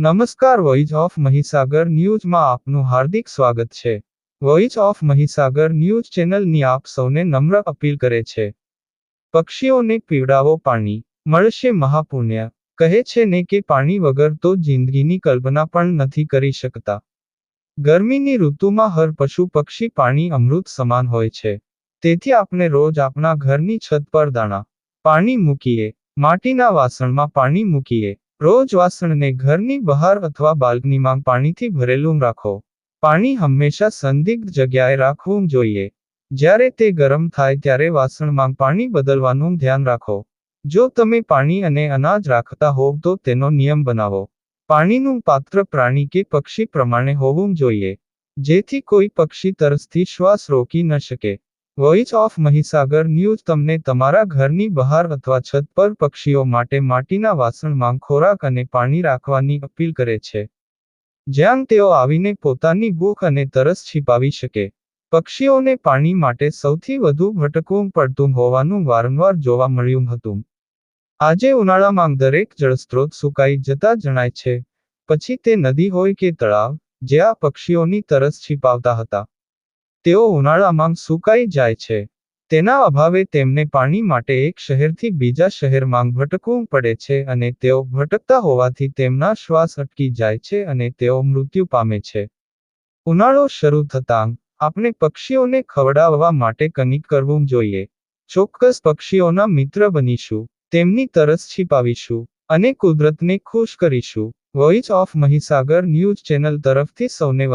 નમસ્કાર, voice of Mahisagar ન્યૂઝમાં આપનું હાર્દિક સ્વાગત છે. વોઇસ ઓફ મહીસાગર ન્યૂઝ ચેનલની આપ સૌને નમ્ર અપીલ કરે છે. પક્ષીઓને પીવડાવો પાણી, મળશે મહાપુણ્ય. કહે છે ને કે પાણી વગર તો જિંદગીની કલ્પના પણ નથી કરી શકતા. ગરમીની ઋતુમાં હર પશુ પક્ષી પાણી અમૃત સમાન હોય છે. તેથી આપણે રોજ આપણા ઘરની છત પર દાણા પાણી મૂકીએ, માટીના વાસણમાં પાણી મૂકીએ. રોજ વાસણને ઘરની બહાર અથવા બાલ્કનીમાં પાણીથી ભરેલું રાખો. પાણી હંમેશા સંદિગ્ધ જગ્યાએ રાખવું જોઈએ. જ્યારે તે ગરમ થાય ત્યારે વાસણમાં પાણી બદલવાનું ધ્યાન રાખો. જો તમે પાણી અને અનાજ રાખતા હોવ તો તેનો નિયમ બનાવો. પાણીનું પાત્ર પ્રાણી કે પક્ષી પ્રમાણે હોવું જોઈએ, જેથી કોઈ પક્ષી તરસથી શ્વાસ રોકી ન શકે. વોઇસ ઓફ મહીસાગર ન્યૂઝ તમને તમારા ઘરની બહાર અથવા છત પર પક્ષીઓ માટે માટીના વાસણમાં ખોરાક અને પાણી રાખવાની અપીલ કરે છે, જ્યાં તેઓ આવીને પોતાની ભૂખ અને તરસ छिपाવી શકે. પક્ષીઓને પાણી માટે સૌથી વધુ ભટકવું પડતું હોવાનું વારંવાર જોવા મળ્યું હતું. આજે ઉનાળામાં દરેક જળસ્ત્રોત સુકાઈ જતા જણાય છે, પછી તે નદી હોય કે તળાવ, જ્યાં પક્ષીઓની તરસ छिपाવતા હતા. તેઓ ઉનાળામાં સુકાઈ જાય છે. તેના અભાવે તેમને પાણી માટે એક શહેરથી બીજા શહેરમાં ભટકવું પડે છે અને તેઓ ભટકતા હોવાથી તેમના શ્વાસ અટકી જાય છે અને તેઓ મૃત્યુ પામે છે. ઉનાળો શરૂ થતાં આપણે પક્ષીઓને ખવડાવવા માટે કંઈક કરવું જોઈએ. ચોક્કસ પક્ષીઓના મિત્ર બનીશું, તેમની તરસ छिपाવીશું અને કુદરતને ખુશ કરીશું. Voice of Mahisagar news channel તરફથી સૌને